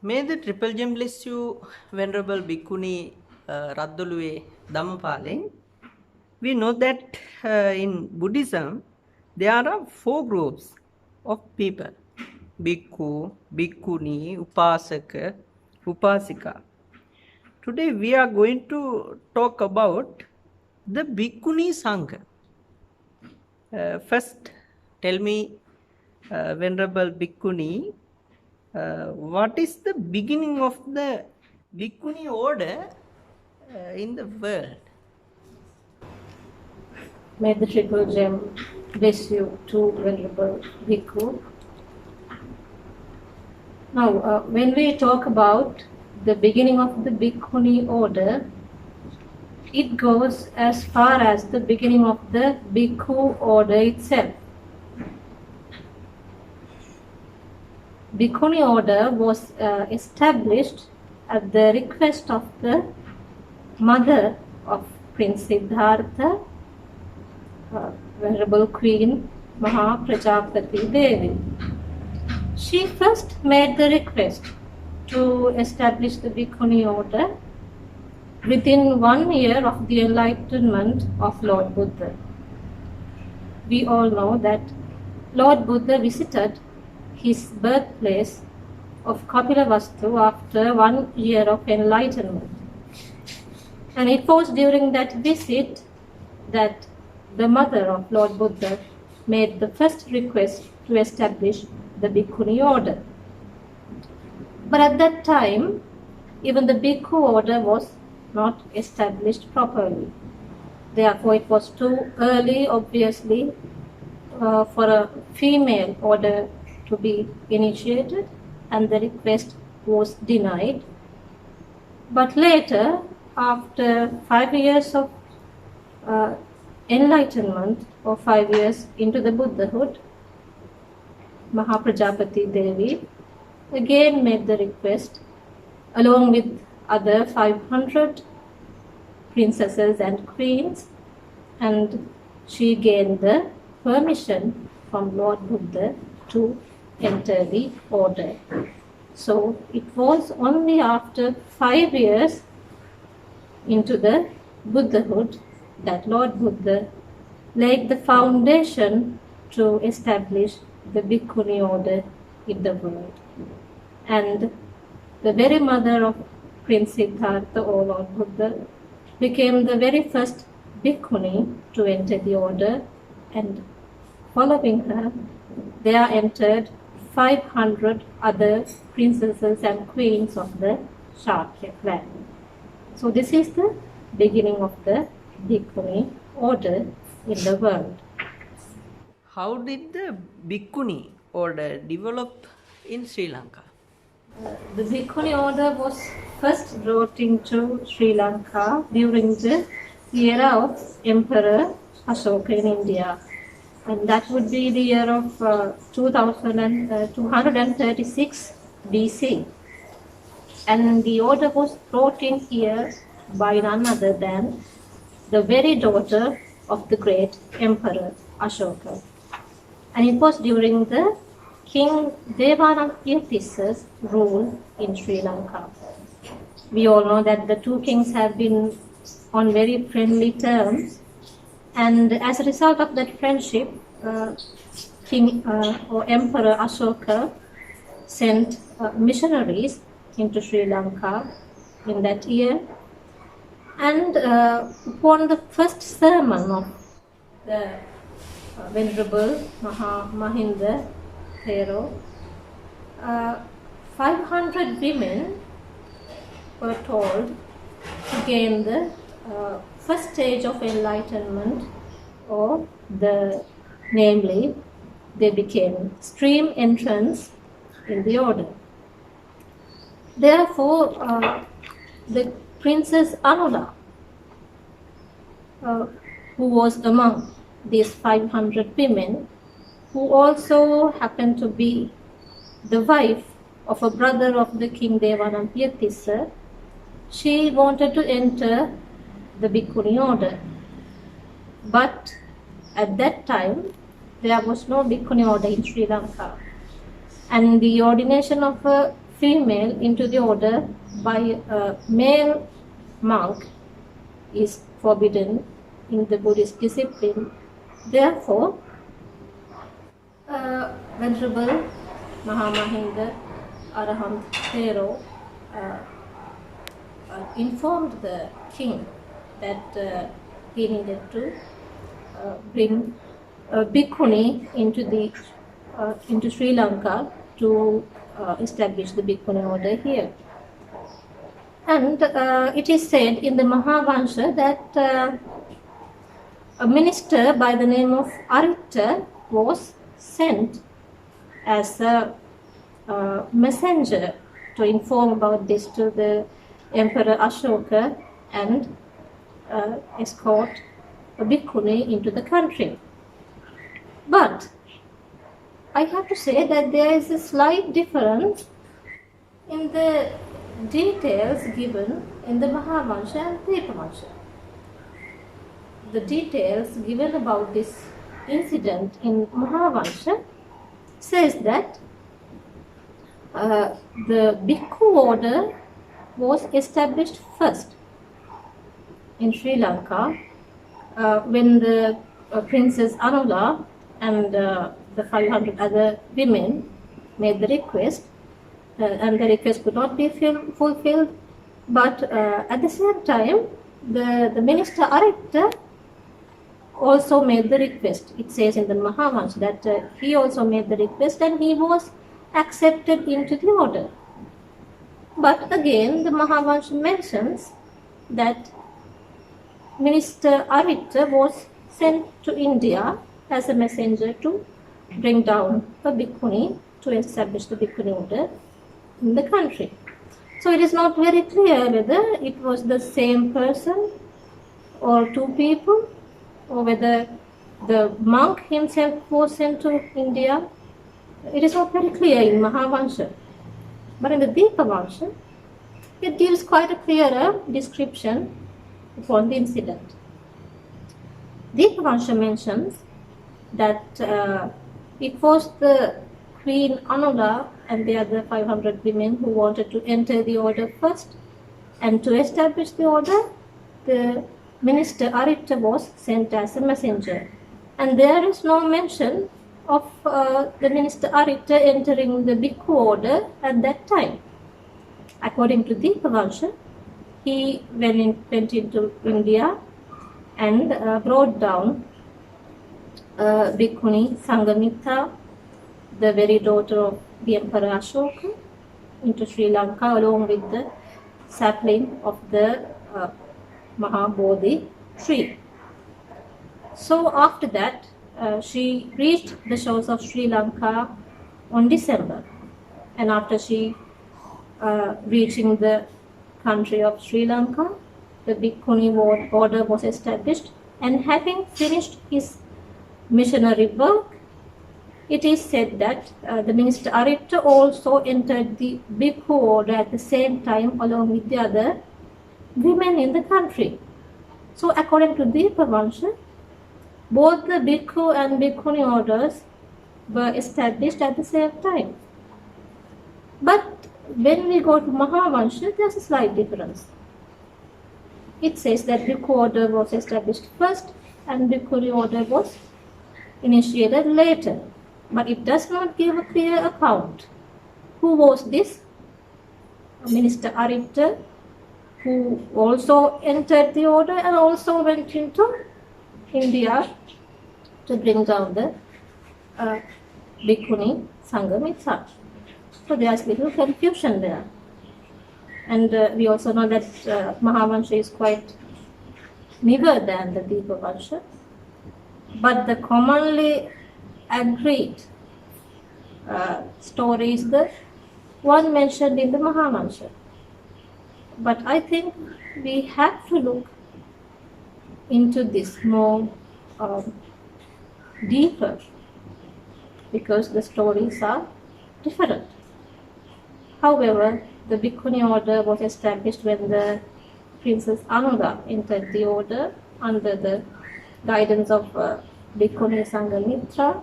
May the Triple Gem bless you, Venerable Bhikkuni Raddoluwe Dhammapale. We know that in Buddhism, there are four groups of people: Bhikkhu, Bhikkhuni, Upasaka, Upasika. Today we are going to talk about the Bhikkhuni Sangha. First, tell me, Venerable Bhikkhuni, what is the beginning of the Bhikkhuni order in the world? May the Triple Gem bless you too, Venerable Bhikkhu. Now, when we talk about the beginning of the Bhikkhuni order, it goes as far as the beginning of the Bhikkhu order itself. Bhikkhuni order was established at the request of the mother of Prince Siddhartha, Venerable Queen Maha Prajapati Devi. She first made the request to establish the Bhikkhuni order within 1 year of the enlightenment of Lord Buddha. We all know that Lord Buddha visited his birthplace of Kapilavastu after 1 year of enlightenment. And it was during that visit that the mother of Lord Buddha made the first request to establish the Bhikkhuni order. But at that time, even the Bhikkhu order was not established properly. Therefore, it was too early, obviously, for a female order to be initiated, and the request was denied. But later, after 5 years of enlightenment, or 5 years into the Buddhahood, Maha Prajapati Devi again made the request along with other 500 princesses and queens, and she gained the permission from Lord Buddha to enter the order. So it was only after 5 years into the Buddhahood that Lord Buddha laid the foundation to establish the Bhikkhuni order in the world. And the very mother of Prince Siddhartha, or Lord Buddha, became the very first Bhikkhuni to enter the order, and following her, there entered 500 other princesses and queens of the Shakya clan. So this is the beginning of the Bhikkhuni order in the world. How did the Bhikkhuni order develop in Sri Lanka? The Bhikkhuni order was first brought into Sri Lanka during the era of Emperor Ashoka in India, and that would be the year of 2236 BC. And the order was brought in here by none other than the very daughter of the great Emperor Ashoka. And it was during the King Devanagyatissa's rule in Sri Lanka. We all know that the two kings have been on very friendly terms, and as a result of that friendship, King or Emperor Ashoka sent missionaries into Sri Lanka in that year. And upon the first sermon of the Venerable Mahinda Thero, 500 women were told to gain the first stage of enlightenment, or namely, they became stream entrants in the order. Therefore, the Princess Anula, who was among these 500 women, who also happened to be the wife of a brother of the King Devanagyattissa, she wanted to enter the Bhikkhuni order. But at that time, there was no Bhikkhuni order in Sri Lanka. And the ordination of a female into the order by a male monk is forbidden in the Buddhist discipline. Therefore, Venerable Mahamahinda Arahant Thero informed the king that he needed to bring Bhikkhuni into Sri Lanka to establish the Bhikkhuni order here. And it is said in the Mahavansha that a minister by the name of Aritta was sent as a messenger to inform about this to the Emperor Ashoka and escort a Bhikkhuni into the country. But I have to say that there is a slight difference in the details given in the Mahavansha and Dipavansha. The details given about this incident in Mahavansha says that the Bhikkhu order was established first in Sri Lanka when the Princess Anula and the 500 other women made the request, and the request could not be fulfilled. But at the same time, the minister Aritta also made the request. It says in the Mahavansha that he also made the request and he was accepted into the order. But again, the Mahavansha mentions that Minister Aritta was sent to India as a messenger to bring down a Bhikkhuni to establish the Bhikkhuni order in the country. So it is not very clear whether it was the same person or two people, or whether the monk himself was sent to India. It is not very clear in Mahavansha. But in the Dipavansha, it gives quite a clearer description upon the incident. Dipavansha mentions that it was the Queen Anula and the other 500 women who wanted to enter the order first, and to establish the order, the minister Aritta was sent as a messenger. And there is no mention of the minister Aritta entering the Bhikkhu order at that time. According to Dipavansha, he went into India and brought down Bhikkhuni Sangamita, the very daughter of the Emperor Ashoka, into Sri Lanka along with the sapling of the Mahabodhi tree. So after that, she reached the shores of Sri Lanka on December, and after she reaching the country of Sri Lanka, the Bhikkhuni order was established, and having finished his missionary work, it is said that the minister Aritta also entered the Bhikkhu order at the same time along with the other women in the country. So according to Dipavansha, both the Bhikkhu and Bhikkhuni orders were established at the same time. But when we go to Mahavansha, there's a slight difference. It says that Bhikkhu order was established first and Bhikkhuni order was initiated later. But it does not give a clear account. Who was this minister Aritta, who also entered the order and also went into India to bring down the Bhikkhuni Sangamita. So there is little confusion there. And we also know that Mahavansha is quite newer than the Dipavansha. But the commonly agreed story is the one mentioned in the Mahavansha. But I think we have to look into this more deeper, because the stories are different. However, the Bhikkhuni order was established when the Princess Anula entered the order under the guidance of Bhikkhuni Sangamitra,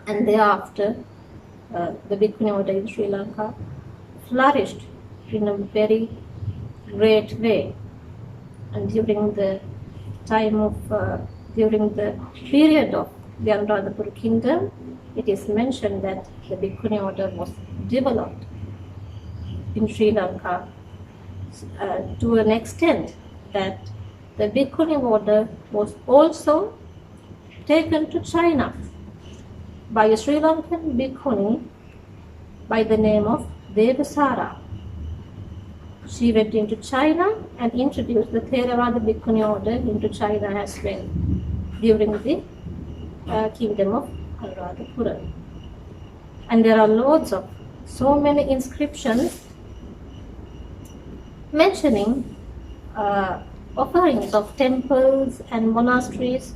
and thereafter the Bhikkhuni order in Sri Lanka flourished in a very great way. And during the period of the Anuradhapura kingdom, it is mentioned that the Bhikkhuni order was developed in Sri Lanka to an extent that the Bhikkhuni order was also taken to China by a Sri Lankan Bhikkhuni by the name of Devasara. She went into China and introduced the Theravada Bhikkhuni order into China as well during the kingdom of Anuradhapura. And there are loads of so many inscriptions mentioning offerings of temples and monasteries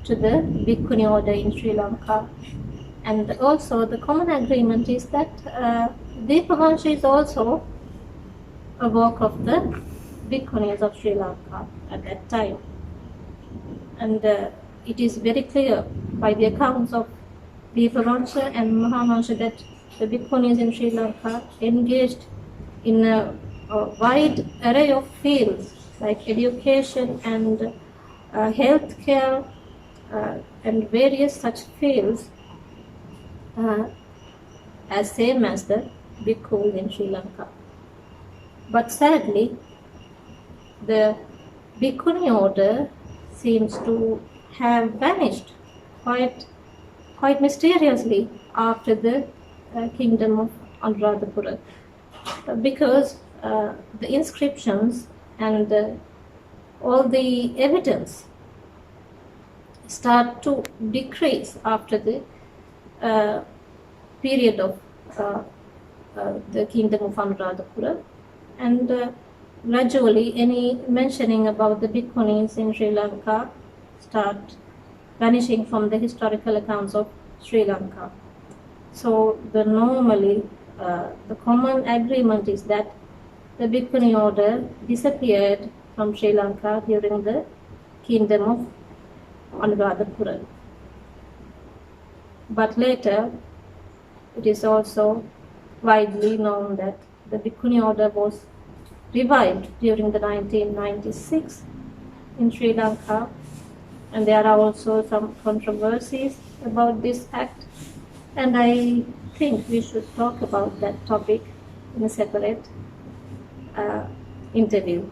to the Bhikkhuni order in Sri Lanka. And also the common agreement is that Deepavansha is also a work of the Bhikkhunis of Sri Lanka at that time. And it is very clear by the accounts of Deepavansha and Mahavansha that the Bhikkhunis in Sri Lanka engaged in a wide array of fields like education and healthcare and various such fields as same as the Bhikkhus in Sri Lanka. But sadly, the Bhikkhuni order seems to have vanished quite mysteriously after the kingdom of Anuradhapura, because the inscriptions and all the evidence start to decrease after the period of the kingdom of Anuradhapura, and gradually any mentioning about the Bhikkhunis in Sri Lanka start vanishing from the historical accounts of Sri Lanka. So normally the common agreement is that the Bhikkhuni order disappeared from Sri Lanka during the kingdom of Anuradhapura. But later it is also widely known that the Bhikkhuni order was revived during the 1996 in Sri Lanka, and there are also some controversies about this act, and I think we should talk about that topic in a separate interview.